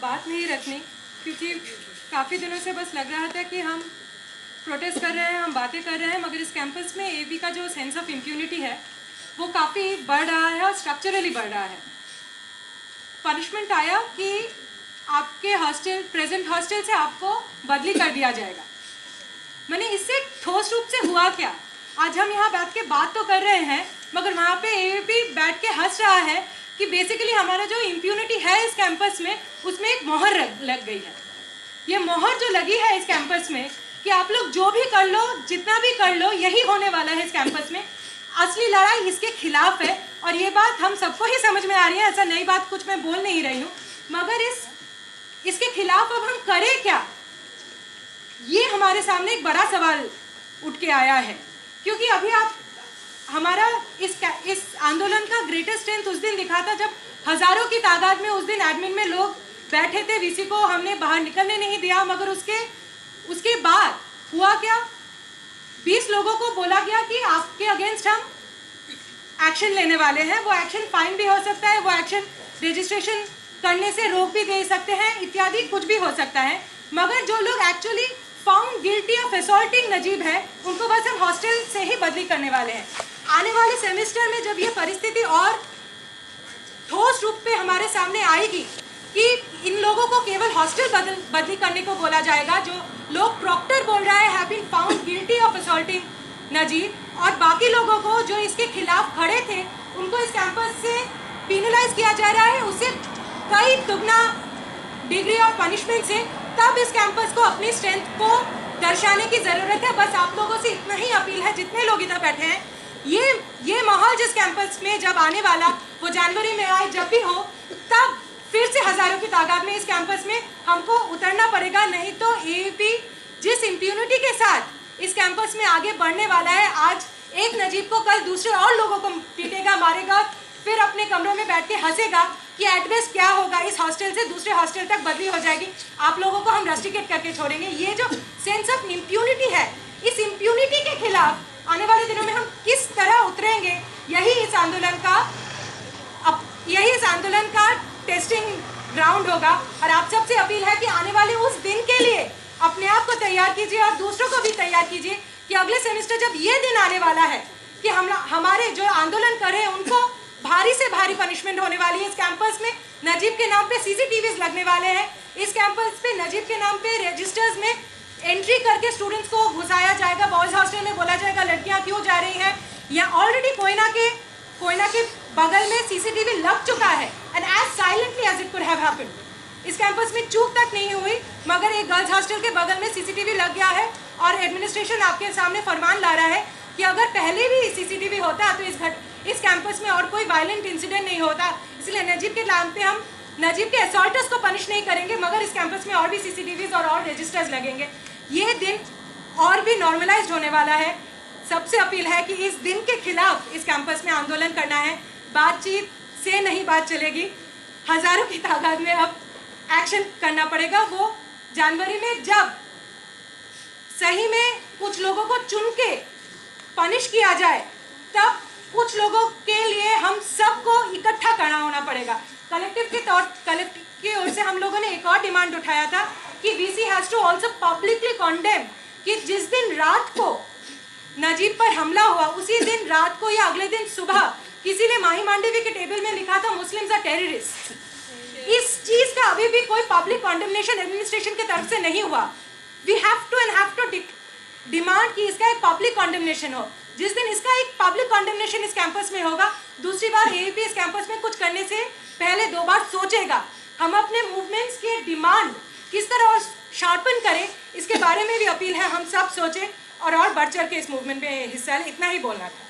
बात नहीं रखनी, क्योंकि काफ़ी दिनों से बस लग रहा था कि हम प्रोटेस्ट कर रहे हैं, हम बातें कर रहे हैं, मगर इस कैंपस में एबी का जो सेंस ऑफ इम्प्यूनिटी है वो काफ़ी बढ़ रहा है और स्ट्रक्चरली बढ़ रहा है। पनिशमेंट आया कि आपके हॉस्टल, प्रेजेंट हॉस्टल से आपको बदली कर दिया जाएगा। मैंने इससे ठोस रूप से हुआ क्या? आज हम यहाँ बैठ के बात तो कर रहे हैं, मगर वहाँ पे एबी बैठ के हंस रहा है कि बेसिकली हमारा जो इम्प्यूनिटी है इस कैंपस में, उसमें एक मोहर लग गई है। ये मोहर जो लगी है इस कैंपस में कि आप लोग जो भी कर लो, जितना भी कर लो, यही होने वाला है इस कैंपस में। असली लड़ाई इसके खिलाफ है और ये बात हम सबको ही समझ में आ रही है। ऐसा नई बात कुछ मैं बोल नहीं रही हूँ, मगर इसके खिलाफ अब हम करें क्या, ये हमारे सामने एक बड़ा सवाल उठ के आया है। क्योंकि अभी आप हमारा इस आंदोलन का ग्रेटेस्ट स्ट्रेंथ उस दिन दिखा था जब हजारों की तादाद में उस दिन एडमिन में लोग बैठे थे। वीसी को हमने बाहर निकलने नहीं दिया, मगर उसके बाद हुआ क्या? 20 लोगों को बोला गया कि आपके अगेंस्ट हम एक्शन लेने वाले हैं। वो एक्शन फाइन भी हो सकता है, वो एक्शन रजिस्ट्रेशन करने से रोक भी दे सकते हैं, इत्यादि कुछ भी हो सकता है। मगर जो लोग actually found guilty of assaulting Najeeb है, उनको बस हम हॉस्टल से ही बदली करने वाले हैं। आने वाले सेमेस्टर में जब ये परिस्थिति और ठोस रूप पे हमारे सामने आएगी कि इन लोगों को केवल हॉस्टल बदली करने को बोला जाएगा, जो लोग प्रॉक्टर बोल रहा है have been found guilty of assaulting Najeeb, और बाकी लोगों को जो इसके खिलाफ खड़े थे उनको इस कैंपस से पिनलाइज किया जा रहा है, उससे कई दुगना डिग्री ऑफ पनिशमेंट से, तब इस कैंपस को अपनी स्ट्रेंथ को दर्शाने की जरूरत है। बस आप लोगों से इतना ही अपील है, जितने लोग इधर बैठे हैं, ये माहौल जिस कैंपस में जब आने वाला, वो जनवरी में आए, जब भी हो, तब फिर से हजारों की तादाद में इस कैंपस में हमको उतरना पड़ेगा। नहीं तो एबी जिस इम्प्यूनिटी के साथ इस कैंपस में आगे बढ़ने वाला है, आज एक नजीब को कल दूसरे और लोगों को पीटेगा, मारेगा, फिर अपने कमरों में बैठ के हंसेगा कि एटबेस्ट क्या होगा, इस हॉस्टल से दूसरे हॉस्टल तक बदली हो जाएगी, आप लोगों को हम रस्टिकेट करके छोड़ेंगे। ये जो सेंस ऑफ इम्प्यूनिटी है, इस इम्प्यूनिटी के खिलाफ आने वाले दिनों में हम किस तरह उतरेंगे, यही इस आंदोलन का टेस्टिंग ग्राउंड होगा। और आप सबसे अपील है कि आने वाले उस दिन के लिए अपने आप को तैयार कीजिए और दूसरों को भी तैयार कीजिए कि अगले सेमेस्टर जब ये दिन आने वाला है कि हमारे जो आंदोलन कर रहे हैं उनको भारी से भारी पनिशमेंट होने वाली है। इस कैंपस में नजीब के नाम पे सीसीटीवीज लगने वाले हैं। इस कैंपस पे नजीब के नाम पे रजिस्टर्स में एंट्री करके स्टूडेंट्स को घुसाया जाएगा। बॉयज हॉस्टल में बोला जाएगा लड़कियां क्यों जा रही हैं। यहाँ ऑलरेडी कोयना के बगल में सीसीटीवी लग चुका है, and as silently as it could have happened. इस कैंपस में चूक तक नहीं हुई, मगर एक गर्ल्स हॉस्टल के बगल में सीसीटीवी लग गया है और एडमिनिस्ट्रेशन आपके सामने फरमान ला रहा है कि अगर पहले भी सीसीटीवी होता तो इस कैंपस में और कोई वायलेंट इंसिडेंट नहीं होता। इसलिए नजीब के नाम पे हम नजीब के असॉल्टर्स को पनिश नहीं करेंगे, मगर इस कैंपस में और भी सीसीटीवीज और रजिस्टर्स लगेंगे। ये दिन और भी नॉर्मलाइज्ड होने वाला है। सबसे अपील है कि इस दिन के खिलाफ इस कैंपस में आंदोलन करना है। बातचीत से नहीं बात चलेगी, हजारों की तादाद में अब एक्शन करना पड़ेगा। वो जनवरी में जब सही में कुछ लोगों को चुन के पनिश किया जाए, तब कुछ लोगों के लिए हम सबको इकट्ठा करना होना पड़ेगा। कलेक्टिव की ओर से हम लोगों ने एक और डिमांड उठाया था कि VC has to also publicly condemn कि जिस दिन रात को नजीब पर हमला हुआ, उसी दिन रात को या अगले दिन सुबह किसी ने माही मांडवी के टेबल में लिखा था मुस्लिम्स आर टेररिस्ट। इस चीज का अभी भी कोई पब्लिक कॉन्डेमनेशन एडमिनिस्ट्रेशन की तरफ से नहीं हुआ। वी हैव टू डिमांड कि इसका एक पब्लिक कॉन्डेमनेशन हो। जिस दिन इसका एक पब्लिक कॉन्डेमनेशन इस कैंपस में होगा, दूसरी बार एबी इस कैंपस में कुछ करने से पहले 2 बार सोचेगा। हम अपने मूवमेंट्स के डिमांड किस तरह और शार्पन करें, इसके बारे में भी अपील है हम सब सोचें और बढ़ चढ़ के इस मूवमेंट में हिस्सा लें। इतना ही बोलना था।